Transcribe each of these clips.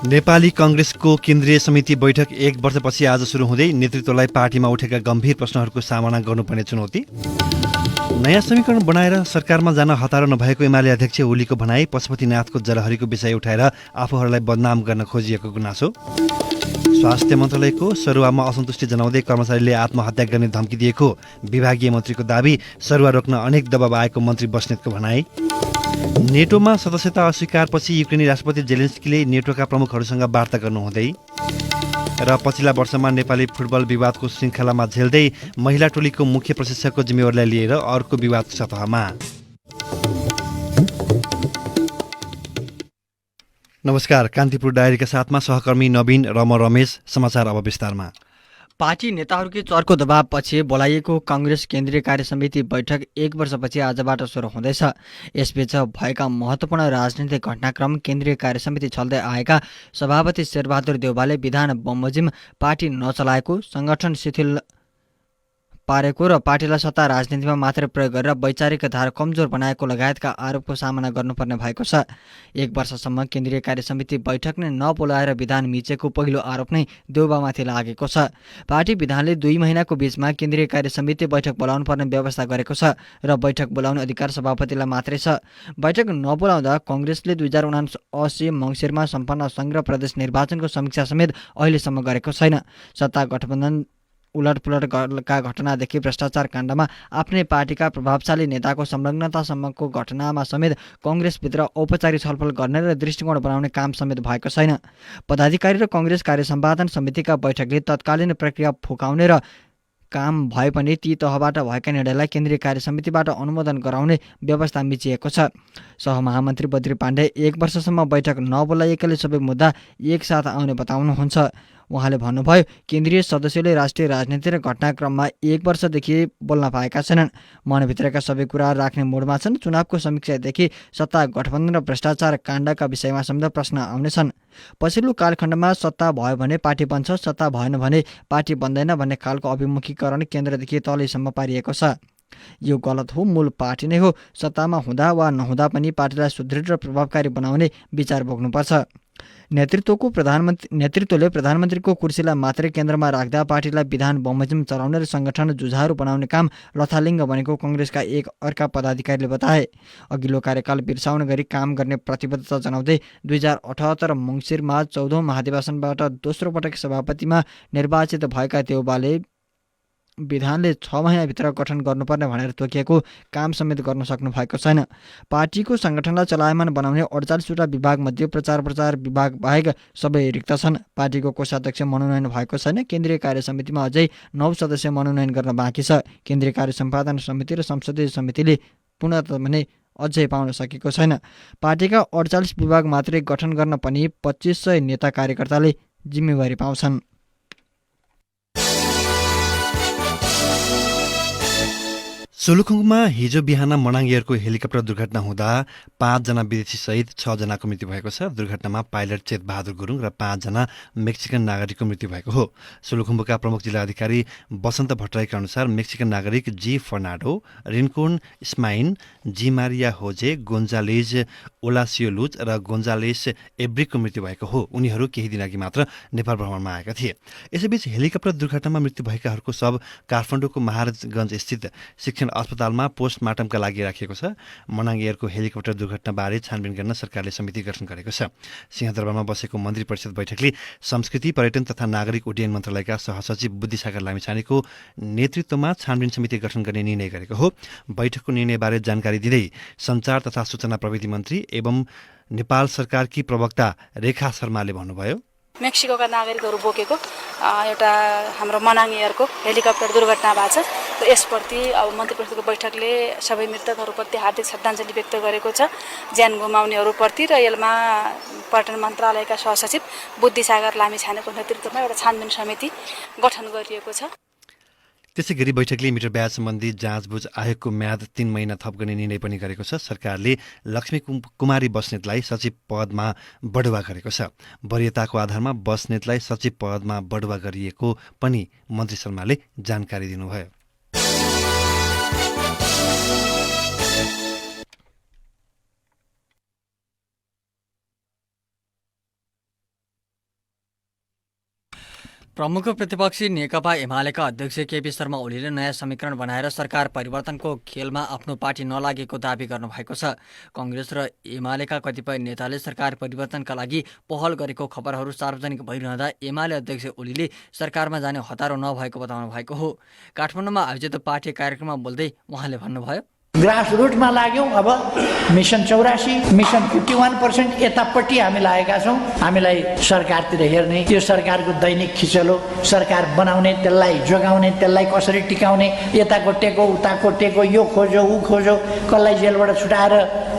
नेपाली कांग्रेसको केन्द्रीय समिति बैठक 1 वर्षपछि आज सुरु हुँदै नेतृत्वलाई पार्टीमा उठेका गम्भीर प्रश्नहरूको सामना गर्नुपर्ने चुनौती। नयाँ समीकरण बनाएर सरकारमा जान हतारो नभएको एमाले अध्यक्ष ओलीको भनाई। पशुपतिनाथको जलहरीको विषय उठाएर आफूहरूलाई बदनाम गर्न खोजिएको गुनासो। स्वास्थ्य मन्त्रालयको सरुवामा असन्तुष्टि जनाउँदै कर्मचारीले आत्महत्या गर्ने धम्की दिएको विभागीय मन्त्रीको दाबी। सरुवा रोक्न अनेक दबाव आएको मन्त्री बस्नेतको भनाई। नेटोमा सदस्यता अस्वीकारपछि युक्रेनी राष्ट्रपति जेलेन्स्कीले नेटोका प्रमुखहरूसँग वार्ता गर्नुहुँदै र पछिल्ला वर्षमा नेपाली फुटबल विवादको श्रृङ्खलामा झेल्दै महिला टोलीको मुख्य प्रशिक्षकको जिम्मेवारीलाई लिएर अर्को विवाद सतहमा। नमस्कार, कान्तिपुर डायरीका साथमा सहकर्मी नवीन र म रमेश। समाचार अब विस्तारमा। पार्टी नेताहरूकै चर्को दबावपछि बोलाइएको कांग्रेस केन्द्रीय कार्य समिति बैठक 1 वर्षपछि आजबाट सुरु हुँदैछ। यसबीच भएका महत्त्वपूर्ण राजनीतिक घटनाक्रम केन्द्रीय कार्य समिति चल्दै आएका सभापति शेरबहादुर देउवाले विधान बमोजिम पार्टी नचलाएको, संगठन शिथिल पारेको र पार्टीलाई सत्ता राजनीतिमा मात्रै प्रयोग गरेर वैचारिक धार कमजोर बनाएको लगायतका आरोपको सामना गर्नुपर्ने भएको छ। 1 वर्षसम्म केन्द्रीय कार्य समिति बैठक नै नबोलाएर विधान मिचेको पहिलो आरोप नै देउवामाथि लागेको छ। पार्टी विधानले 2 महिनाको बीचमा केन्द्रीय कार्य समिति बैठक बोलाउनु पर्ने व्यवस्था गरेको छ र बैठक बोलाउने अधिकार सभापतिलाई मात्रै छ। बैठक नबोलाउँदा कांग्रेसले 2079 मङ्सिरमा सम्पन्न सङ्घ र प्रदेश निर्वाचनको समीक्षा समेत अहिलेसम्म गरेको छैन। सत्ता गठबन्धन उलटपुलटका घटनादेखि भ्रष्टाचार काण्डमा आफ्नै पार्टीका प्रभावशाली नेताको संलग्नतासम्मको घटनामा समेत कांग्रेसभित्र औपचारिक छलफल गर्ने र दृष्टिकोण बनाउने काम समेत भएको छैन। पदाधिकारी र कांग्रेस कार्य सम्पादन समितिका बैठकले तत्कालीन प्रक्रिया फुकाउने र काम भए पनि ती तहबाट भएका निर्णयलाई केन्द्रीय कार्य समितिबाट अनुमोदन गराउने व्यवस्था मिचिएको छ। सहमहामन्त्री बद्री पाण्डे 1 वर्षसम्म बैठक नबोलाइएकाले सबै मुद्दा एकसाथ आउने बताउनुहुन्छ। उहाँले भन्नुभयो, केन्द्रीय सदस्यले राष्ट्रिय राजनीति र घटनाक्रममा 1 वर्षदेखि बोल्न पाएका छैनन्। मनभित्रका सबै कुरा राख्ने मोडमा छन्। चुनावको समीक्षादेखि सत्ता गठबन्धन र भ्रष्टाचार काण्डका विषयमा समेत प्रश्न आउनेछन्। पछिल्लो कालखण्डमा सत्ता भयो भने पार्टी बन्छ, सत्ता भएन भने पार्टी बन्दैन भन्ने खालको अभिमुखीकरण केन्द्रदेखि तलैसम्म पारिएको छ। यो गलत हो। मूल पार्टी नै हो। सत्तामा हुँदा वा नहुँदा पनि पार्टीलाई सुदृढ र प्रभावकारी बनाउने विचार बोक्नुपर्छ। नेतृत्वले प्रधानमन्त्रीको कुर्सीलाई मात्रै केन्द्रमा राख्दा पार्टीलाई विधान बमोजिम चलाउने र संगठन जुझारु बनाउने काम लथालिङ्ग बनेको कांग्रेसका एक अर्का पदाधिकारीले बताए। अघिल्लो कार्यकाल बिर्साउने गरी काम गर्ने प्रतिबद्धता जनाउँदै 2078 मङ्सिरमा 14औं महाधिवेशनबाट दोस्रो पटक सभापतिमा निर्वाचित भएका देउवाले विधानले 6 महिनाभित्र गठन गर्नुपर्ने भनेर तोकिएको काम समेत गर्न सक्नु भएको छैन। पार्टीको संगठनलाई चलायमान बनाउने 48वटा विभागमध्ये प्रचार विभाग बाहेक सबै रिक्त छन्। पार्टीको कोषाध्यक्ष मनोनयन भएको छैन। केन्द्रीय कार्य समितिमा अझै 9 सदस्य मनोनयन गर्न बाँकी छ। केन्द्रीय कार्य सम्पादन समिति र संसदीय समितिले पूर्णतः भने अझै पाउन सकेको छैन। पार्टीका 48 विभाग मात्रै गठन गर्न पनि 2500 नेता कार्यकर्ताले जिम्मेवारी पाउँछन्। सोलुखुङमा हिजो बिहान मनाङ एयरको हेलिकप्टर दुर्घटना हुँदा 5 जना विदेशी सहित 6 जनाको मृत्यु भएको छ। दुर्घटनामा पाइलट चेतबहादुर गुरुङ र 5 जना मेक्सिकन नागरिकको मृत्यु भएको हो। सोलुखुम्बुका प्रमुख जिल्ला अधिकारी बसन्त भट्टराईका अनुसार मेक्सिकन नागरिक जी फर्नाडो, रिन्कोन स्माइन, जी मारिया होजे, गोन्जालेज ओलासियोलुज र गोन्जालेस एब्रिकको मृत्यु भएको हो। उनीहरू केही दिनअघि मात्र नेपाल भ्रमणमा आएका थिए। यसैबीच हेलिकप्टर दुर्घटनामा मृत्यु भएकाहरूको शव काठमाडौँको महाराजगञ्ज स्थित शिक्षण अस्पतालमा पोस्टमार्टमका लागि राखिएको छ। मनाङ एयरको हेलिकप्टर दुर्घटनाबारे छानबिन गर्न सरकारले समिति गठन गरेको छ। सिंहदरबारमा बसेको मन्त्री परिषद बैठकले संस्कृति, पर्यटन तथा नागरिक उड्डयन मन्त्रालयका सहसचिव बुद्धिसागर लामिछानेको नेतृत्वमा छानबिन समिति गठन गर्ने निर्णय गरेको हो। बैठकको निर्णयबारे जानकारी दिँदै सञ्चार तथा सूचना प्रविधि मन्त्री एवं नेपाल सरकारकी प्रवक्ता रेखा शर्माले भन्नुभयो, मेक्सिकोका नागरिकहरू बोकेको एउटा हाम्रो मनाङ एयरको हेलिकप्टर दुर्घटना भएको छ र यसप्रति अब मन्त्री परिषदको बैठकले सबै मृतकहरूप्रति हार्दिक श्रद्धाञ्जली व्यक्त गरेको छ। ज्यान गुमाउनेहरूप्रति र यसमा पर्यटन मन्त्रालयका सहसचिव बुद्धिसागर लामिछानेको नेतृत्वमा एउटा छानबिन समिति गठन गरिएको छ। त्यसैगरी बैठकले मिटर ब्याज सम्बन्धी जाँचबुझ आयोगको म्याद 3 महिना थप गर्ने निर्णय पनि गरेको छ। सरकारले लक्ष्मी कुमारी बस्नेतलाई सचिव पदमा बढुवा गरेको छ। वरियताको आधारमा बस्नेतलाई सचिव पदमा बढुवा गरिएको पनि मन्त्री शर्माले जानकारी दिनुभयो। प्रमुख प्रतिपक्षी नेकपा एमालेका अध्यक्ष केपी शर्मा ओलीले नयाँ समीकरण बनाएर सरकार परिवर्तनको खेलमा आफ्नो पार्टी नलागेको दावी गर्नुभएको छ। कङ्ग्रेस र एमालेका कतिपय नेताले सरकार परिवर्तनका लागि पहल गरेको खबरहरू सार्वजनिक भइरहँदा एमाले अध्यक्ष ओलीले सरकारमा जाने हतारो नभएको बताउनु भएको हो। काठमाडौँमा आयोजित पार्टी कार्यक्रममा बोल्दै उहाँले भन्नुभयो, ग्रासरुटमा लाग्यौँ। अब मिसन 84, मिसन 51% यतापट्टि हामी लागेका छौँ। हामीलाई सरकारतिर हेर्ने, त्यो सरकारको दैनिक खिचलो, सरकार बनाउने, त्यसलाई जोगाउने, त्यसलाई कसरी टिकाउने, यताको टेको उताको टेको, यो खोज्यो ऊ खोज्यो, कसलाई जेलबाट छुटाएर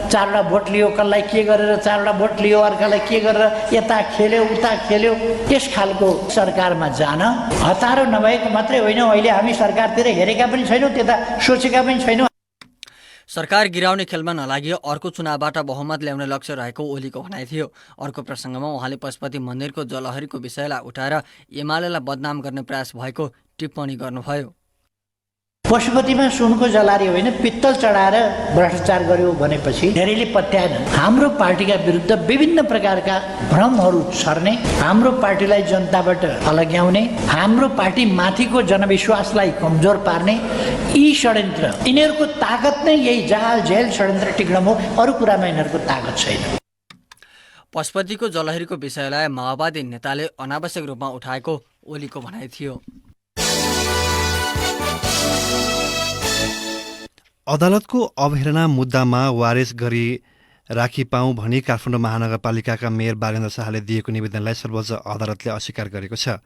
4वटा भोट लियो, कसलाई के गरेर 4वटा भोट लियो, अर्कालाई के गरेर यता खेल्यो उता खेल्यो, त्यस खालको सरकारमा जान हतारो नभएको मात्रै होइन, अहिले हामी सरकारतिर हेरेका पनि छैनौँ, त्यता सोचेका पनि छैनौँ। सरकार गिराउने खेलमा नलागी अर्को चुनावबाट बहुमत ल्याउने लक्ष्य रहेको ओलीको भनाइ थियो। अर्को प्रसङ्गमा उहाँले पशुपति मन्दिरको जलहरीको विषयलाई उठाएर एमालेलाई बदनाम गर्ने प्रयास भएको टिप्पणी गर्नुभयो। पशुपतिमा सुनको जलारी होइन, पित्तल चढाएर भ्रष्टाचार गर्यो भनेपछि धेरैले पत्याएन। हाम्रो पार्टीका विरुद्ध विभिन्न प्रकारका भ्रमहरू छर्ने, हाम्रो पार्टीलाई जनताबाट अलग्याउने, हाम्रो पार्टी माथिको जनविश्वासलाई कमजोर पार्ने यी षड्यन्त्र, यिनीहरूको ताकत नै यही जाल झेल षड्यन्त्र टिक्न हो, अरू कुरामा यिनीहरूको ताकत छैन। पशुपतिको जलहरीको विषयलाई माओवादी नेताले अनावश्यक रूपमा उठाएको ओलीको भनाइ थियो। अदालतको अवहेलना मुद्दामा वारेस गरी राखी पाऊँ भनी काठमाडौँ महानगरपालिकाका मेयर बागेन्द्र शाहले दिएको निवेदनलाई सर्वोच्च अदालतले अस्वीकार गरेको छ।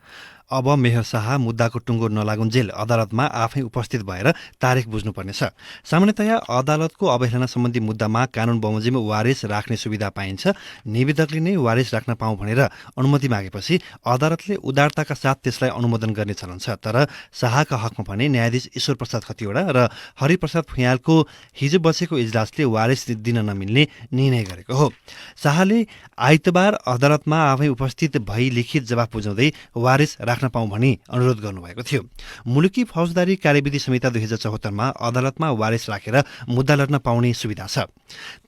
अब मेयर शाह मुद्दाको टुङ्गो नलागुन्जेल अदालतमा आफै उपस्थित भएर तारिख बुझ्नुपर्नेछ। सामान्यतया अदालतको अवहेलना सम्बन्धी मुद्दामा कानून बमोजिम वारिस राख्ने सुविधा पाइन्छ। निवेदकले नै वारिस राख्न पाऊँ भनेर अनुमति मागेपछि अदालतले उदारताका साथ त्यसलाई अनुमोदन गर्ने चलन छ। तर शाहका हकमा भने न्यायाधीश ईश्वर प्रसाद खतिवडा र हरिप्रसाद भुइँयालको हिजो बसेको इजलासले वारिस दिन नमिल्ने निर्णय गरेको हो। शाहले आइतबार अदालतमा आफै उपस्थित भई लिखित जवाफ बुझाउँदै वारिस राख्न पाऊँ भनी अनुरोध गर्नुभएको थियो। मुलुकी फौजदारी कार्यविधि संहिता 2074मा अदालतमा वारिस राखेर मुद्दा लड्न पाउने सुविधा छ।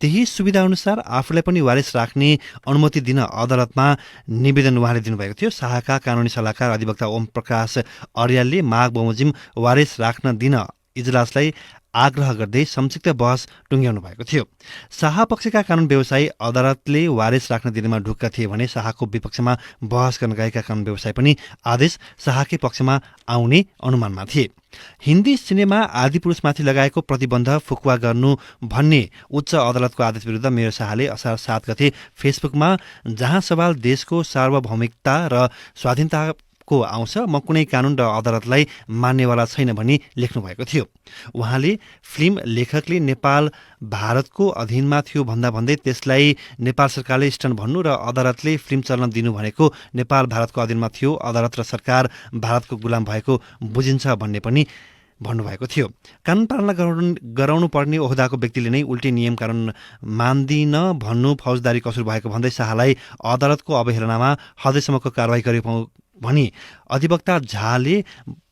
त्यही सुविधा अनुसार आफूलाई पनि वारिस राख्ने अनुमति दिन अदालतमा निवेदन उहाँले दिनुभएको थियो। शाहका कानूनी सल्लाहकार अधिवक्ता ओम प्रकाश अर्यालले माग बमोजिम वारिस राख्न दिन इजलासलाई आग्रह गर्दै संक्षिप्त बहस टुङ्ग्याउनु भएको थियो। शाह पक्षका कानून व्यवसायी अदालतले वारिस राख्न दिनेमा ढुक्क थिए भने शाहको विपक्षमा बहस गर्न गएका कानून व्यवसायी पनि आदेश शाहकै पक्षमा आउने अनुमानमा थिए। हिन्दी सिनेमा आदिपुरुषमाथि लगाएको प्रतिबन्ध फुकुवा गर्नु भन्ने उच्च अदालतको आदेश विरुद्ध मेयर शाहले असार 7 गते फेसबुकमा जहाँ सवाल देशको सार्वभौमिकता र स्वाधीनता को आउँछ, म कुनै कानून र अदालतलाई मान्नेवाला छैन भनी लेख्नु भएको थियो। उहाँले फिल्म लेखकले नेपाल भारतको अधीनमा थियो भन्दा भन्दै त्यसलाई नेपाल सरकारले स्टन भन्नु र अदालतले फिल्म चल्न दिनु भनेको नेपाल भारतको अधीनमा थियो, अदालत र सरकार भारतको गुलाम भएको बुझिन्छ भन्ने पनि भन्नुभएको थियो। कानून पालना गराउनु पर्ने ओहदाको व्यक्तिले नै उल्टे नियम कानून मान्दिन भन्नु फौजदारी कसुर भएको भन्दै शाहलाई अदालतको अवहेलनामा हदैसम्मको कारवाही गर्यो भनी अधिवक्ता झाले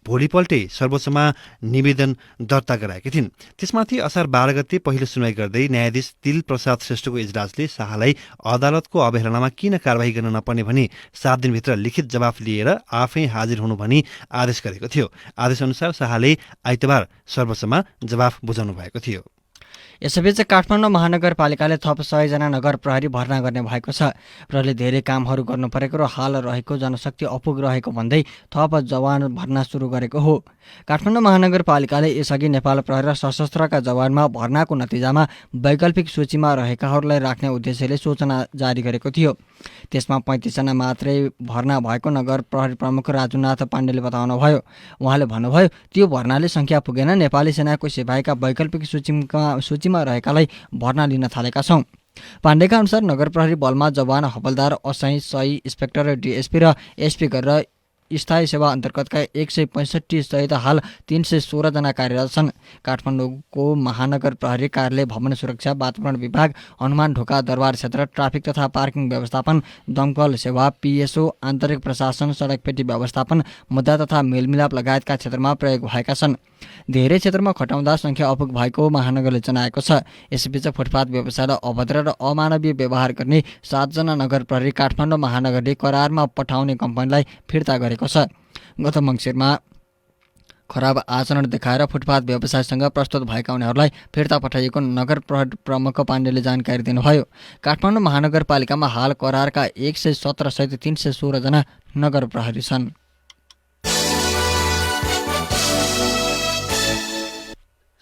भोलिपल्टै सर्वोच्चमा निवेदन दर्ता गराएकी थिइन्। त्यसमाथि असार 12 गते पहिलो सुनवाई गर्दै न्यायाधीश तिल प्रसाद श्रेष्ठको इजलासले शाहलाई अदालतको अवहेलनामा किन कारवाही गर्न नपर्ने भनी 7 दिनभित्र लिखित जवाफ लिएर आफै हाजिर हुनु भनी आदेश गरेको थियो। आदेशअनुसार शाहले आइतबार सर्वोच्चमा जवाफ बुझाउनु भएको थियो। यसैबीच काठमाडौँ महानगरपालिकाले थप 100 जना नगर प्रहरी भर्ना गर्ने भएको छ। प्रहरीले धेरै कामहरू गर्नु परेको र हाल रहेको जनशक्ति अपुग रहेको भन्दै थप जवान भर्ना सुरु गरेको हो। काठमाडौँ महानगरपालिकाले यसअघि नेपाल प्रहरी र सशस्त्रका जवानमा भर्नाको नतिजामा वैकल्पिक सूचीमा रहेकाहरूलाई राख्ने उद्देश्यले सूचना जारी गरेको थियो। त्यसमा 35 जना मात्रै भर्ना भएको नगर प्रहरी प्रमुख राजुनाथ पाण्डेले बताउनुभयो। उहाँले भन्नुभयो, त्यो भर्नाले सङ्ख्या पुगेन, नेपाली सेनाको सिपाहीका वैकल्पिक सूचीमा रहेकालाई भर्ना लिन थालेका छौँ। पाण्डेका अनुसार नगर प्रहरी बलमा जवान, हवलदार, असै, सही, इन्सपेक्टर, डिएसपी र एसपी गरेर स्थायी सेवा अन्तर्गतका 165 सहित हाल 316 जना कार्यरत छन्। काठमाडौँको महानगर प्रहरी कार्यालय भवन सुरक्षा, वातावरण विभाग, हनुमान ढोका दरबार क्षेत्र, ट्राफिक तथा पार्किङ व्यवस्थापन, दमकल सेवा, पिएसओ, आन्तरिक प्रशासन, सडकपेटी व्यवस्थापन, मुद्दा तथा मेलमिलाप लगायतका क्षेत्रमा प्रयोग भएका छन्। धेरै क्षेत्रमा खटाउँदा सङ्ख्या अपुग भएको महानगरले जनाएको छ। यसैबीच फुटपाथ व्यवसायलाई अभद्र र अमानवीय व्यवहार गर्ने 7 जना नगर प्रहरी काठमाडौँ महानगरले करारमा पठाउने कम्पनीलाई फिर्ता गरेको छ। गत मङ्सिरमा खराब आचरण देखाएर फुटपाथ व्यवसायसँग प्रस्तुत भएका उनीहरूलाई फिर्ता पठाइएको नगर प्रहरी प्रमुख पाण्डेले जानकारी दिनुभयो। काठमाडौँ महानगरपालिकामा हाल करारका 117 सहित 316 जना नगर प्रहरी छन्।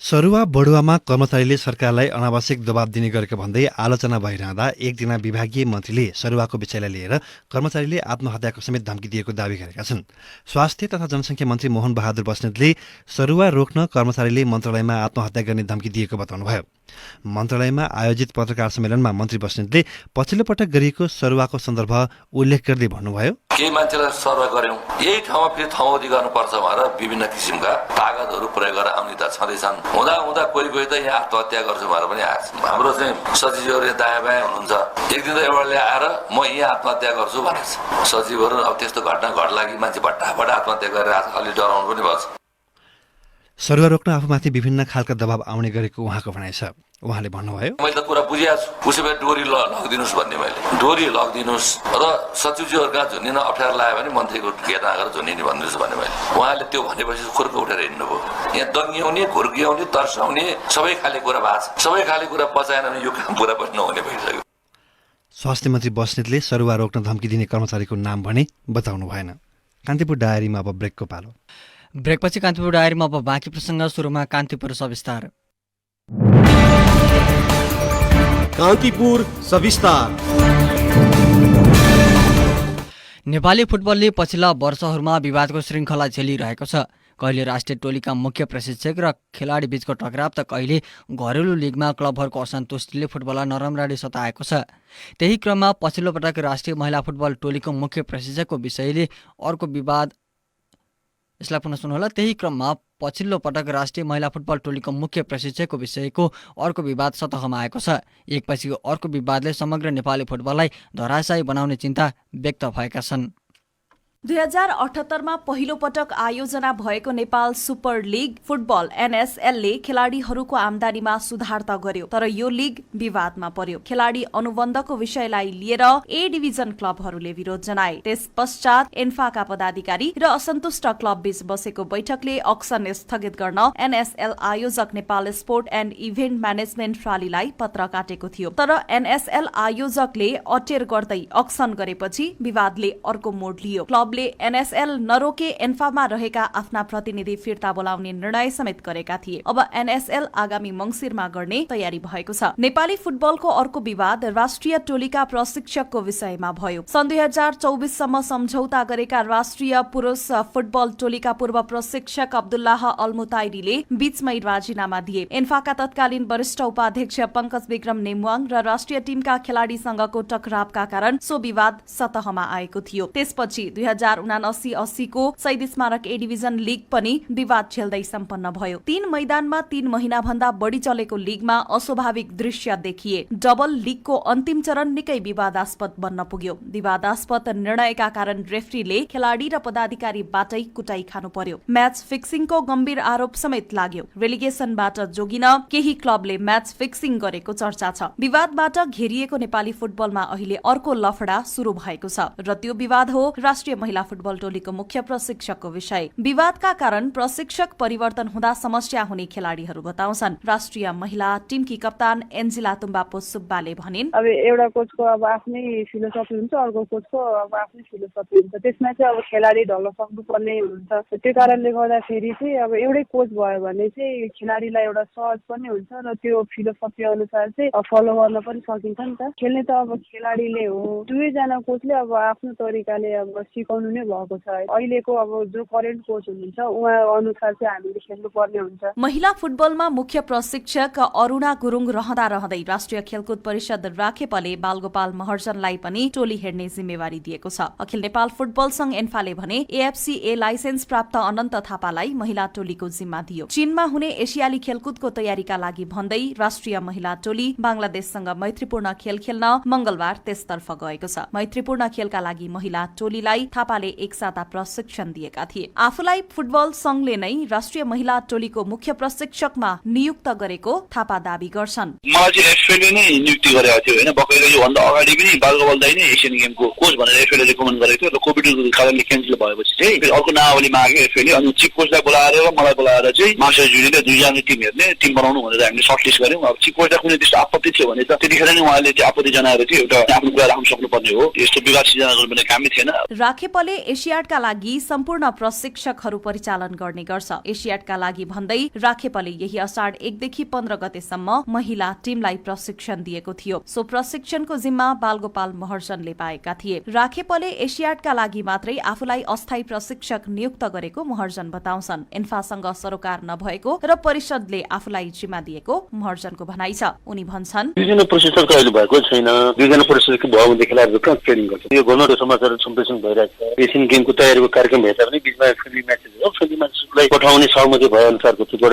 सरुवा बढुवामा कर्मचारीले सरकारलाई अनावश्यक दबाब दिने गरेको भन्दै आलोचना भइरहँदा एक दिन विभागीय मन्त्रीले सरुवाको विषयलाई लिएर कर्मचारीले आत्महत्याको समेत धम्की दिएको दावी गरेका छन्। स्वास्थ्य तथा जनसङ्ख्या मन्त्री मोहन बहादुर बस्नेतले सरुवा रोक्न कर्मचारीले मन्त्रालयमा आत्महत्या गर्ने धम्की दिएको बताउनुभयो। मन्त्रालयमा आयोजित पत्रकार सम्मेलनमा मन्त्री बस्नेतले पछिल्लो पटक गरिएको सरुवाको सन्दर्भ उल्लेख गर्दै भन्नुभयो, केही मान्छेलाई सर्व गर्यौं, यही ठाउँमा फेरि ठाउँदी गर्नुपर्छ भनेर विभिन्न किसिमका तागतहरू प्रयोग गरेर आउने त छँदैछन्। हुँदा हुँदा कोही त यहाँ आत्महत्या गर्छु भनेर पनि आएको छ। हाम्रो चाहिँ सचिवहरू दायाँ बायाँ हुनुहुन्छ, एक दिन त एउटाले आएर म यहाँ आत्महत्या गर्छु भनेको छ। सचिवहरू अब त्यस्तो घटना घट्ला कि मान्छे भट्टाभट आत्महत्या गरेर अलि डराउनु पनि भएको छ। सरुवा रोक्न आफूमाथि विभिन्न खालका दबाब आउने गरेको उहाँको भनाइ छ। उहाँले भन्नुभयो, मैले त कुरा बुझिरहेको छु, उसै भए डोरी लगिदिनुहोस् भन्ने मैले डोरी लगिदिनुहोस् र सचिवजीहरू कहाँ झुन्निन अप्ठ्यारो लाग्यो भने मन्त्रीको घेता गरेर झुन्निने भनिदिनुहोस् भने मैले उहाँले त्यो भनेपछि खुर्क उठेर हिँड्नुभयो। यहाँ दङ्ग्याउने घुर्ग्याउने तर्साउने सबै खाले कुरा भएको छ। सबै खाले कुरा पचाएन भने यो काम पुरा पनि नहुने भइसक्यो। स्वास्थ्य मन्त्री बस्नेतले सरुवा रोक्न धम्की दिने कर्मचारीको नाम भने बताउनु भएन। कान्तिपुर डायरीमा अब ब्रेकको पालो। ब्रेकपछि कान्तिपुर डायरीमा अब बाँकी प्रसङ्ग। सुरुमा कान्तिपुर सविस्तार। कान्तिपुर सविस्तार। नेपाली फुटबलले पछिल्ला वर्षहरूमा विवादको श्रृङ्खला झेलिरहेको छ। कहिले राष्ट्रिय टोलीका मुख्य प्रशिक्षक र खेलाडी बीचको टकराव त कहिले घरेलु लिगमा क्लबहरूको असन्तुष्टिले फुटबललाई नरमराडी सताएको छ। त्यही क्रममा पछिल्लो पटक राष्ट्रिय महिला फुटबल टोलीको मुख्य प्रशिक्षकको विषयले अर्को विवाद यसलाई पुनः सुन्नुहोला। त्यही क्रममा पछिल्लो पटक राष्ट्रिय महिला फुटबल टोलीको मुख्य प्रशिक्षकको विषयको अर्को विवाद सतहमा आएको छ। एकपछि अर्को विवादले समग्र नेपाली फुटबललाई धराशायी बनाउने चिन्ता व्यक्त भएका छन्। 2078 मा पहिलो पटक आयोजना भएको नेपाल सुपर लिग फुटबल एनएसएलले खेलाडीहरूको आम्दानीमा सुधार त गर्यो, तर यो लिग विवादमा पर्यो। खेलाडी अनुबन्धको विषयलाई लिएर ए डिभिजन क्लबहरूले विरोध जनाए। त्यस पश्चात एन्फाका पदाधिकारी र असन्तुष्ट क्लब बीच बसेको बैठकले अक्सन स्थगित गर्न एनएसएल आयोजक Nepal sport and event management प्रालीलाई पत्र काटेको थियो। तर एनएसएल आयोजकले अटेर गर्दै अक्सन गरेपछि विवादले अर्को मोड लियो। क्लबले एनएसएल नरोके एन्फामा रहेका आफ्ना प्रतिनिधि फिर्ता बोलाउने निर्णय समेत गरेका थिए। अब एनएसएल आगामी मङ्सिरमा गर्ने तयारी भएको छ। नेपाली फुटबलको अर्को विवाद राष्ट्रिय टोलीका प्रशिक्षकको विषयमा भयो। सन् 2024 सम्म सम्झौता गरेका राष्ट्रिय पुरुष फुटबल टोलीका पूर्व प्रशिक्षक अब्दुल्लाह अलमुताइरीले बीचमै राजीनामा दिए। एन्फाका तत्कालीन वरिष्ठ उपाध्यक्ष पंकज विक्रम नेमुवाङ र राष्ट्रिय टीमका खेलाडीसँगको टकरावका कारण सो विवाद सतहमा आएको थियो। त्यसपछि 2079-80 को शहीद स्मारक ए डिभिजन लिग पनि विवाद झेल्दै सम्पन्न भयो। 3 मैदानमा 3 महिना भन्दा बढी चलेको लिगमा अस्वाभाविक दृश्य देखिए। डबल लिगको अन्तिम चरण निकै विवादास्पद बन्न पुग्यो। विवादास्पद निर्णयका कारण रेफ्रीले खेलाडी र पदाधिकारीबाटै कुटाई खानु पर्यो। म्याच फिक्सिङको गम्भीर आरोप समेत लाग्यो। रेलिगेसनबाट जोगिन केही क्लबले म्याच फिक्सिङ गरेको चर्चा छ। विवादबाट घेरिएको नेपाली फुटबलमा अहिले अर्को लफडा सुरु भएको छ र त्यो विवाद हो राष्ट्रिय महिला फुटबल टोलीको मुख्य प्रशिक्षकको विषय। विवादका कारण प्रशिक्षक परिवर्तन हुँदा समस्या हुने खेलाडीहरू बताउँछन्। राष्ट्रिय महिला टिमकी कप्तान एन्जिला तुम्बापो सुब्बाले भनिन्, अब एउटा कोचको अब आफ्नै फिलोसफी हुन्छ, अर्को कोचको अब आफ्नै फिलोसफी हुन्छ। त्यसमा चाहिँ अब खेलाडी ढल्न सक्नुपर्ने हुन्छ। त्यो कारणले गर्दाखेरि चाहिँ अब एउटै कोच भयो भने चाहिँ खेलाडीलाई एउटा सहज पनि हुन्छ र त्यो फिलोसफी अनुसार चाहिँ फलो गर्न पनि सकिन्छ नि त। खेल्ने त अब खेलाडीले हो। दुवैजना कोचले अब आफ्नो तरिकाले अब सिकाउनु नै भएको छ। अहिलेको अब जो करेन्ट कोच हुनुहुन्छ उहाँ अनुसार चाहिँ हामीले खेल्नुपर्ने हुन्छ। महिला फुटबलमा मुख्य प्रशिक्षक अरुणा गुरुङ रहँदा रहँदै राष्ट्रिय खेलकुद परिषद राखेपले बालगोपाल महर्जनलाई पनि टोली हेर्ने जिम्मेवारी दिएको छ। अखिल नेपाल फुटबल संघ एन्फाले भने एएफसीए लाइसेन्स प्राप्त अनन्त थापालाई महिला टोलीको जिम्मा दियो। चीनमा हुने एसियाली खेलकुदको तयारीका लागि भन्दै राष्ट्रिय महिला टोली बंगलादेशसँग मैत्रीपूर्ण खेल खेल्न मंगलबार त्यसतर्फ गएको छ। मैत्रीपूर्ण खेलका लागि महिला टोलीलाई थापा थापाले एकसाता प्रशिक्षण दिएका थिए। आफूलाई फुटबल संघले नै राष्ट्रिय महिला टोलीको मुख्य प्रशिक्षकमा नियुक्त गरेको थापा दावी गर्छन्। मलाई चाहिँ एफएले नै नियुक्ति गरेको थियो होइन, बकैले योभन्दा अगाडि पनि बालगोपाल दाइ नै एसियन गेमको कोच भनेर एफएले रेकमेन्ड गरेको थियो र कोभिडको कारणले क्यान्सल भएपछि चाहिँ अर्को नावली माग्यो एफएले, अनि चिफ कोचलाई बोलाएर र मलाई बोलाएर चाहिँ मास्टर जुनीले दुईजना टिम हेर्ने टिम बनाउनु भनेर हामीले सर्टलिस्ट गर्यौँ। अब चिफ कोचलाई कुनै त्यस्तो आपत्ति थियो भने त त्यतिखेर नै उहाँले त्यो आपत्ति जनाएर थियो एउटा आफ्नो कुरा राख्न सक्नुपर्ने हो, यस्तो विवाद सिर्जना गर्ने कामै थिएन। राखेपले एसियाडका लागि सम्पूर्ण प्रशिक्षकहरू परिचालन गर्ने गर्छ। एसियाडका लागि भन्दै राखेपले यही असाढ 1 देखि 15 गतेसम्म महिला टिमलाई प्रशिक्षण दिएको थियो। सो प्रशिक्षणको जिम्मा बालगोपाल महर्जनले पाएका थिए। राखेपले एसियाडका लागि मात्रै आफूलाई अस्थायी प्रशिक्षक नियुक्त गरेको महर्जन बताउँछन्। एन्फासँग सरोकार नभएको र परिषदले आफूलाई जिम्मा दिएको महर्जनको भनाइ छ। उनी भन्छन्, दुईजना प्रशिक्षक त अहिले भएको छैन, दुईजना प्रशिक्षक भयो भने खेलाडीहरू कहाँ ट्रेनिङ गर्छ। यो घनौरो समाचार सम्प्रेषण भइरहेको छ। एसियन गेमको तयारीको कार्यक्रम हेर्दा पनि बिचमा फ्रेन्डली म्याचेस हो, फ्रेन्डली म्याचेसलाई पठाउने सहमति भए अनुसारको त्यो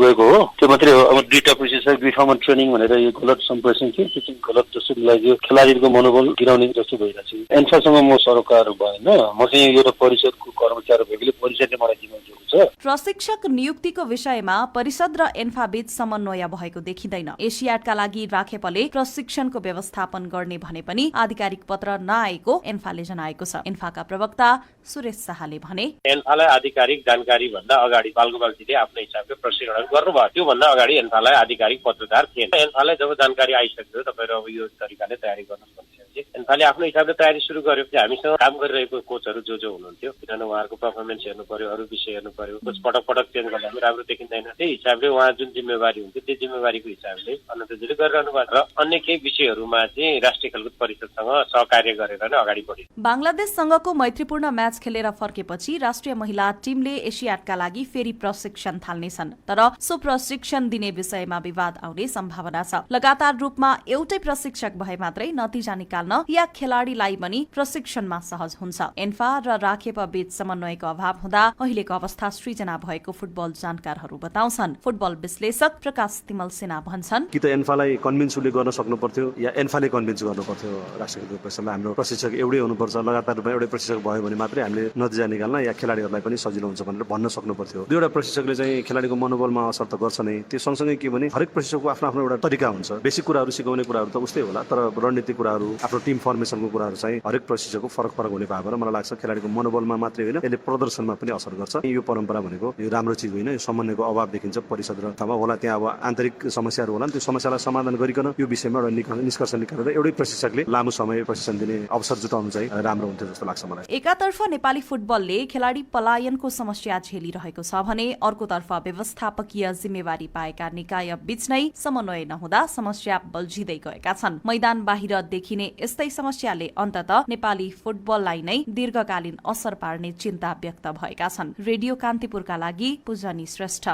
गएको हो, त्यो मात्रै हो। अब दुईटा प्रशिक्षक दुई ठाउँमा ट्रेनिङ भनेर यो गलत सम्प्रेषण थियो, त्यो चाहिँ गलत जस्तो लाग्यो, खेलाडीहरूको मनोबल गिराउने जस्तो भइरहेको छ। एन्फासँग म सरोकार भएन, म चाहिँ एउटा परिषदको कर्मचारी भएकोले परिषदले मलाई जिम्मा दिएको छ। प्रशिक्षक नियुक्तिको विषयमा परिषद र एन्फा बीच समन्वय भएको देखिँदैन। एसियाडका लागि राखेपले प्रशिक्षणको व्यवस्थापन गर्ने भने पनि आधिकारिक पत्र नआएको एन्फाले जनाएको छ। एन्फाका प्रवक्ता सुरेश शाहले भने, एन्फालाई आधिकारिक जानकारी भन्दा अगाडि बालगोपालजीले आफ्नो हिसाबले प्रशिक्षण गर्नुभयो, त्यो भन्दा अगाडि एन्फालाई आधिकारिक पत्रकार थिएन। एन्फालाई जब जानकारी आइसक्यो तपाईहरु अब यो तरिकाले तयारी गर्न सक्नुहुन्छ। एन्फाले आफ्नो हिसाबले तयारी सुरु गर्यो। हामीसँग काम गरिरहेको कोचहरू जो हुनुहुन्थ्यो, किनभने उहाँहरूको पर्फर्मेन्स हेर्नु पर्यो, अरू विषय हेर्नु पर्यो, कोच पटक पटक चेन्ज गर्दा पनि राम्रो देखिँदैन। त्यही हिसाबले उहाँ जुन जिम्मेवारी हुन्थ्यो त्यो जिम्मेवारीको हिसाबले अनन्तजीले गरिरहनु भएको र अन्य केही विषयहरूमा चाहिँ राष्ट्रिय खेलकुद परिषदसँग सहकार्य गरेर नै अगाडि बढ्यो। बंगलादेशसँगको मैत्रीपूर्ण म्याच खेलेर फर्केपछि राष्ट्रिय महिला टिमले एसियाडका लागि फेरि प्रशिक्षण थाल्नेछन्, तर सो प्रशिक्षण दिने विषयमा विवाद आउने सम्भावना छ। लगातार रूपमा एउटै प्रशिक्षक भए मात्रै नतिजा निकाल्न या खेलाडीलाई पनि प्रशिक्षणमा सहज हुन्छ। एन्फा र राखेप बीच समन्वयको अभाव हुँदा अहिलेको अवस्था सृजना भएको फुटबल जानकारहरू बताउँछन्। फुटबल विश्लेषक प्रकाश तिमल सेना भन्छन्, कि त एन्फालाई कन्भिन्स उसले गर्न सक्नु पर्थ्यो या एन्फाले कन्भिन्स गर्नु पर्थ्यो राष्ट्रिय खेलकुद परिषदलाई। हाम्रो प्रशिक्षक एउटै हुनुपर्छ, लगातार रूपमा एउटै प्रशिक्षक भयो भने मात्रै हामीले नतिजा निकाल्न या खेलाडीहरूलाई पनि सजिलो हुन्छ भनेर भन्न सक्नु पर्थ्यो। दुईवटा प्रशिक्षकले चाहिँ खेलाडीको मनोबलमा असर त गर्छ नै, त्यो सँगसँगै के भने हरेक प्रशिक्षकको आफ्नो आफ्नो एउटा तरिका हुन्छ। बेसिक कुराहरू सिकाउने कुराहरू त उस्तै होला, तर रणनीतिक कुराहरू, आफ्नो टिम फर्मेसनको कुराहरू चाहिँ हरेक प्रशिक्षकको फरक हुने भएर मलाई लाग्छ खेलाडीको मनोबलमा मात्रै होइन, यसले प्रदर्शनमा पनि असर गर्छ। यो परम्परा भनेको यो राम्रो चिज होइन, यो समन्वयको अभाव देखिन्छ परिषद र अथवा होला त्यहाँ अब आन्तरिक समस्याहरू होला, त्यो समस्यालाई समाधान गरिकन यो विषयमा एउटा निष्कर्ष निकालेर एउटै प्रशिक्षकले लामो समय प्रशिक्षण दिने अवसर जुटाउनु चाहिँ राम्रो हुन्थ्यो जस्तो लाग्छ मलाई। एकातर्फ नेपाली फुटबलले खेलाडी पलायनको समस्या झेलिरहेको छ भने अर्कोतर्फ व्यवस्थापकीय जिम्मेवारी पाएका निकाय बीच नै समन्वय नहुँदा समस्या बल्झिँदै गएका छन्। मैदान बाहिर देखिने यस्तै समस्याले अन्ततः नेपाली फुटबललाई नै दीर्घकालीन असर पार्ने चिन्ता व्यक्त भएका छन्। रेडियो कान्तिपुरका लागि पूजनी श्रेष्ठ।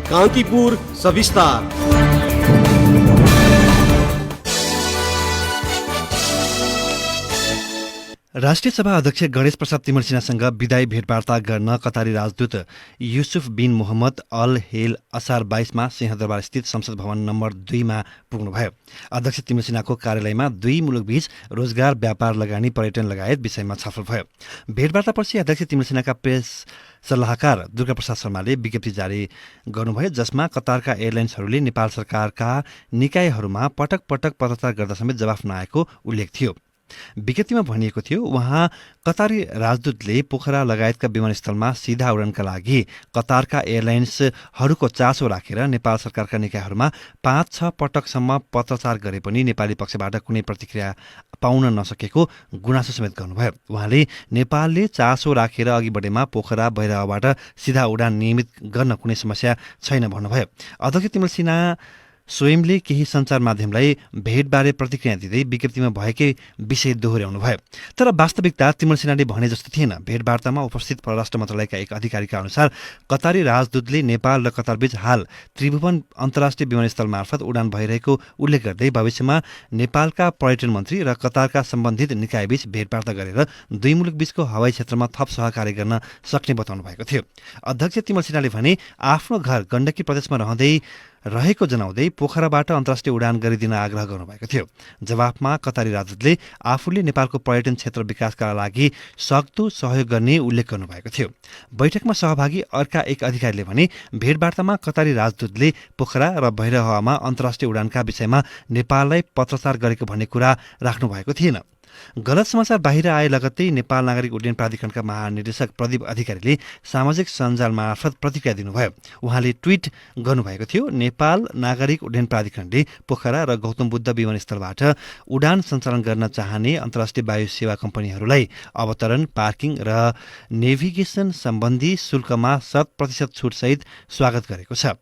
कान्तिपुर सविस्तार। राष्ट्रिय सभा अध्यक्ष गणेश प्रसाद तिमल सिन्हासँग विदायी भेटवार्ता गर्न कतारी राजदूत युसुफ बिन मोहम्मद अल हेल असार 22 सिंहदरबार स्थित संसद भवन नम्बर 2 मा पुग्नुभयो। अध्यक्ष तिमल सिन्हाको कार्यालयमा दुई मुलुकबीच रोजगार, व्यापार, लगानी, पर्यटन लगायत विषयमा छलफल भयो। भेटवार्तापछि अध्यक्ष तिमल सिन्हाका प्रेस सल्लाहकार दुर्गा प्रसाद शर्माले विज्ञप्ति जारी गर्नुभयो, जसमा कतारका एयरलाइन्सहरूले नेपाल सरकारका निकायहरूमा पटक पटक पत्रचार गर्दा समेत जवाफ नआएको उल्लेख थियो। विज्ञप्तिमा भनिएको थियो, उहाँ कतारी राजदूतले पोखरा लगायतका विमानस्थलमा सीधा उडानका लागि कतारका एयरलाइन्सहरूको चासो राखेर नेपाल सरकारका निकायहरूमा 5-6 पटकसम्म पत्रचार गरे पनि नेपाली पक्षबाट कुनै प्रतिक्रिया पाउन नसकेको गुनासो समेत गर्नुभयो। उहाँले नेपालले चासो राखेर अघि बढेमा पोखरा भैरहबाट सीधा उडान नियमित गर्न कुनै समस्या छैन भन्नुभयो। अध्यक्ष तिमल सिन्हा स्वयंले केही सञ्चार माध्यमलाई भेटबारे प्रतिक्रिया दिँदै विज्ञप्तिमा भएकै विषय दोहोर्याउनु भयो। तर वास्तविकता तिमल सिन्हाले भने जस्तो थिएन। भेटवार्तामा उपस्थित परराष्ट्र मन्त्रालयका एक अधिकारीका अनुसार कतारी राजदूतले नेपाल र कतारबीच हाल त्रिभुवन अन्तर्राष्ट्रिय विमानस्थल मार्फत उडान भइरहेको उल्लेख गर्दै भविष्यमा नेपालका पर्यटन मन्त्री र कतारका सम्बन्धित निकायबीच भेटवार्ता गरेर दुई मुलुकबीचको हवाई क्षेत्रमा थप सहकार्य गर्न सक्ने बताउनु भएको थियो। अध्यक्ष तिमल सिन्हाले भने आफ्नो घर गण्डकी प्रदेशमा रहँदै रहेको जनाउँदै पोखराबाट अन्तर्राष्ट्रिय उडान गरिदिन आग्रह गर्नुभएको थियो। जवाफमा कतारी राजदूतले आफूले नेपालको पर्यटन क्षेत्र विकासका लागि सक्दो सहयोग गर्ने उल्लेख गर्नुभएको थियो। बैठकमा सहभागी अर्का एक अधिकारीले भने भेटवार्तामा कतारी राजदूतले पोखरा र भैरहवामा अन्तर्राष्ट्रिय उडानका विषयमा नेपाललाई पत्रचार गरेको भन्ने कुरा राख्नु भएको थिएन। गलत समाचार बाहिर आए लगत्तै नेपाल नागरिक उड्डयन प्राधिकरणका महानिर्देशक प्रदीप अधिकारीले सामाजिक सञ्जाल मार्फत प्रतिक्रिया दिनुभयो। उहाँले ट्वीट गर्नुभएको थियो, नेपाल नागरिक उड्डयन प्राधिकरणले पोखरा र गौतम बुद्ध विमानस्थलबाट उडान सञ्चालन गर्न चाहने अन्तर्राष्ट्रिय वायु सेवा कम्पनीहरूलाई अवतरण, पार्किङ र नेभिगेसन सम्बन्धी शुल्कमा 100% छुटसहित स्वागत गरेको छ।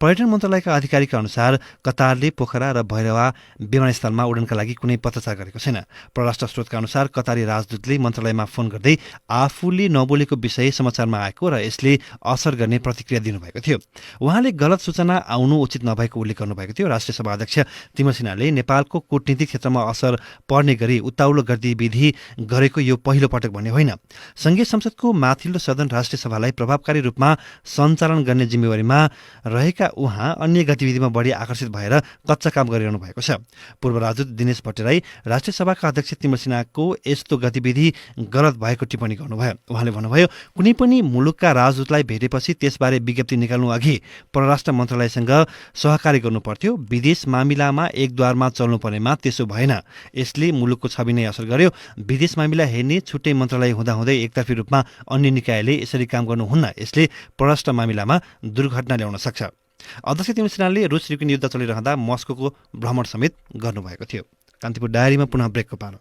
पर्यटन मन्त्रालयका अधिकारीका अनुसार कतारले पोखरा र भैरवा विमानस्थलमा उडानका लागि कुनै पत्रचार गरेको छैन। परराष्ट्र स्रोतका अनुसार कतारी राजदूतले मन्त्रालयमा फोन गर्दै आफूले नबोलेको विषय समाचारमा आएको र यसले असर गर्ने प्रतिक्रिया दिनुभएको थियो। उहाँले गलत सूचना आउनु उचित नभएको उल्लेख गर्नुभएको थियो। राष्ट्रिय सभा अध्यक्ष तिमल सिन्हाले नेपालको कूटनीतिक क्षेत्रमा असर पर्ने गरी उत्ताउलो गतिविधि गरेको यो पहिलो पटक भन्ने होइन। संघीय संसदको माथिल्लो सदन राष्ट्रिय सभालाई प्रभावकारी रूपमा सञ्चालन गर्ने जिम्मेवारीमा रहेका उहाँ अन्य गतिविधिमा बढी आकर्षित भएर कच्चा काम गरिरहनु भएको छ। पूर्व राजदूत दिनेश भट्टराई राष्ट्रिय सभाका अध्यक्ष तिमल सिन्हाको यस्तो गतिविधि गलत भएको टिप्पणी गर्नुभयो। उहाँले भन्नुभयो, कुनै पनि मुलुकका राजदूतलाई भेटेपछि त्यसबारे विज्ञप्ति निकाल्नु अघि परराष्ट्र मन्त्रालयसँग सहकारी गर्नुपर्थ्यो। विदेश मामिलामा एकद्वारमा चल्नुपर्नेमा त्यसो भएन। यसले मुलुकको छवि नै असर गर्यो। विदेश मामिला हेर्ने छुट्टै मन्त्रालय हुँदाहुँदै एकतर्फी रूपमा अन्य निकायले यसरी काम गर्नुहुन्न। यसले परराष्ट्र मामिलामा दुर्घटना ल्याउन सक्छ। अध्यक्ष तिमल सिन्हाले रुस युक्रेन युद्ध चलिरहँदा मस्कोको भ्रमण समेत गर्नुभएको थियो। कान्तिपुर डायरीमा पुनः ब्रेकको पालो।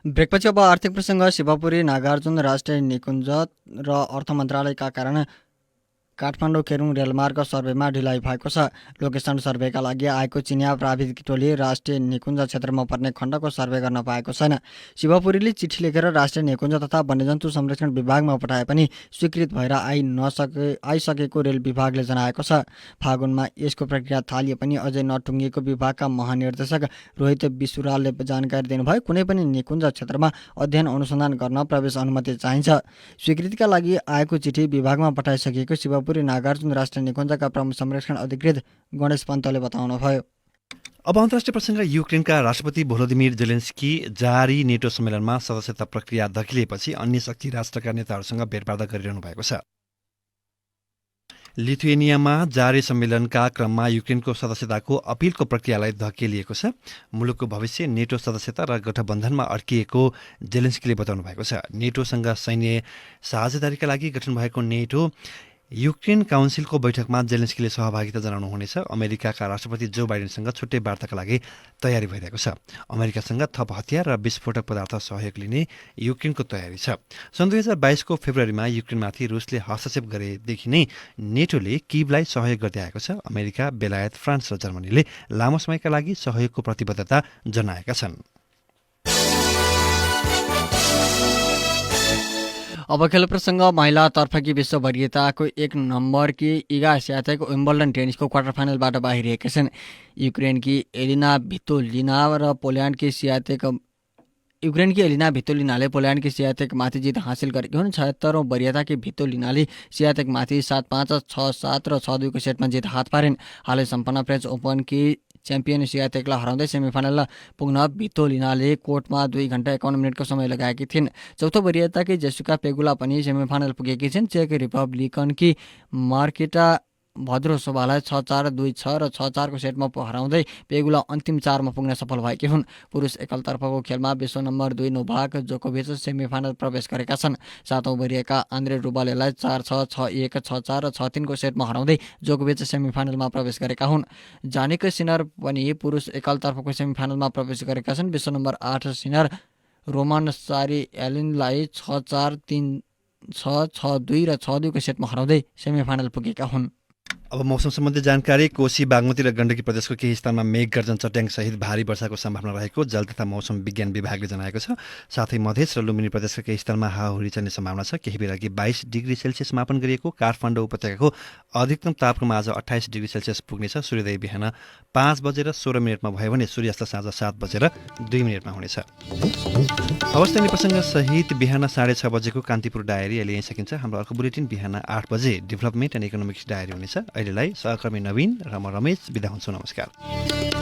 ब्रेकपछि अब आर्थिक प्रसङ्ग। शिवपुरी नागार्जुन राष्ट्रिय निकुञ्ज र अर्थ मन्त्रालयका कारण काठमाडौँ केरुङ रेलमार्ग सर्वेमा ढिलाइ भएको छ। लोकेसन सर्वेका लागि आएको चिनिया प्राविधिक टोली राष्ट्रिय निकुञ्ज क्षेत्रमा पर्ने खण्डको सर्वे गर्न पाएको छैन। शिवपुरीले चिठी लेखेर राष्ट्रिय निकुञ्ज तथा वन्यजन्तु संरक्षण विभागमा पठाए पनि स्वीकृत भएर आइसकेको रेल विभागले जनाएको छ। फागुनमा यसको प्रक्रिया थालिए पनि अझै नटुङ्गिएको विभागका महानिर्देशक रोहित विसुरालले जानकारी दिनुभयो। कुनै पनि निकुञ्ज क्षेत्रमा अध्ययन अनुसन्धान गर्न प्रवेश अनुमति चाहिन्छ। स्वीकृतिका लागि आएको चिठी विभागमा पठाइसकेको शिवपुरी नागार्जुन राष्ट्रिय निकुञ्जका प्रमुख संरक्षण अधिकृत गणेश पन्तले बताउनुभयो। अब अन्तर्राष्ट्रिय प्रसङ्ग। युक्रेनका राष्ट्रपति भोलोदिमिर जेलेन्स्की जारी नेटो सम्मेलनमा सदस्यता प्रक्रिया धकिलिएपछि अन्य शक्ति राष्ट्रका नेताहरूसँग भेटवार्ता गरिरहनु भएको छ। लिथुएनियामा जारी सम्मेलनका क्रममा युक्रेनको सदस्यताको अपिलको प्रक्रियालाई धकेलिएको छ। मुलुकको भविष्य नेटो सदस्यता र गठबन्धनमा अड्किएको जेलेन्स्कीले बताउनु भएको छ। नेटोसँग सैन्य साझेदारीका लागि गठन भएको नेटो युक्रेन काउन्सिलको बैठकमा जेलेन्स्कीले सहभागिता जनाउनुहुनेछ। अमेरिकाका राष्ट्रपति जो बाइडेनसँग छुट्टै वार्ताका लागि तयारी भइरहेको छ। अमेरिकासँग थप हतियार र विस्फोटक पदार्थ सहयोग लिने युक्रेनको तयारी छ। सन् 2022को फेब्रुअरीमा युक्रेनमाथि रुसले हस्तक्षेप गरेदेखि नै नेटोले किभलाई सहयोग गर्दै आएको छ। अमेरिका, बेलायत, फ्रान्स र जर्मनीले लामो समयका लागि सहयोगको प्रतिबद्धता जनाएका छन्। अब खेल प्रसङ्ग। महिलातर्फकी विश्व वरियताको 1 नम्बरकी इगा एसियाको विम्बल्डन टेनिसको क्वार्टर फाइनलबाट बाहिरिएका छन्। युक्रेनकी एलिना भितोलिनाले पोल्यान्डकी सियातेकमाथि जित हासिल गरेकी हुन्। 76औं वरियताकी भितोलिनाले सियातेकमाथि 7-5, 6-7 र 6-2 सेटमा जित हात पारिन्। हालै सम्पन्न फ्रेन्च ओपनकी च्याम्पियन सियातेकलाई हराउँदै सेमिफाइनल पुग्न भितोलिनाले कोर्टमा 2 घण्टा 51 मिनटको समय लगाएकी थिइन्। चौथो वरियताकी जेसिका पेगुला पनि सेमिफाइनल पुगेकी छिन्। चेक रिपब्लिकनकी मार्केटा भद्रोसोभालाई 6-4, 2-6 र 6-4को सेटमा हराउँदै पेगुला अन्तिम 4मा पुग्न सफल भएकी हुन्। पुरुष एकलतर्फको खेलमा विश्व नम्बर 2 नोभाक जोकोभिच सेमिफाइनल प्रवेश गरेका छन्। 7औं वरियका आन्द्रे रुबालेलाई 4-6, 6-1, 6-4 र 6-3को सेटमा हराउँदै जोकोभिच सेमिफाइनलमा प्रवेश गरेका हुन्। जानिक सिनर पनि पुरुष एकलतर्फको सेमिफाइनलमा प्रवेश गरेका छन्। विश्व नम्बर 8 सिनर रोमन सारी एलिनलाई 6-4, 3-6, 6-2 र 6-2को सेटमा हराउँदै सेमिफाइनल पुगेका हुन्। अब मौसम सम्बन्धी जानकारी। कोशी, बागमती र गण्डकी प्रदेशको केही स्थानमा मेघ गर्जन चट्याङ सहित भारी वर्षाको सम्भावना रहेको जल तथा मौसम विज्ञान विभागले जनाएको छ। साथै मधेस र लुम्बिनी प्रदेशका केही स्थानमा हावाहुरी चल्ने सम्भावना छ। केही बेला 22 डिग्री सेल्सियस मापन गरिएको काठमाडौँ उपत्यकाको अधिकतम तापक्रम आज 28 डिग्री सेल्सियस पुग्नेछ। सूर्योदय बिहान 5 बजेर 16 मिनटमा भयो भने सूर्यास्त साँझ 7 बजेर 2 मिनटमा हुनेछ। हवस् त प्रसङ्ग सहित बिहान 6:30 बजेको कान्तिपुर डायरी अहिले यहीँ सकिन्छ। हाम्रो अर्को बुलेटिन बिहान 8 बजे डेभलपमेन्ट एन्ड इकोनोमिक्स डायरी हुनेछ। अहिलेलाई सहकर्मी नवीन र म रमेश बिदा हुन्छु। नमस्कार।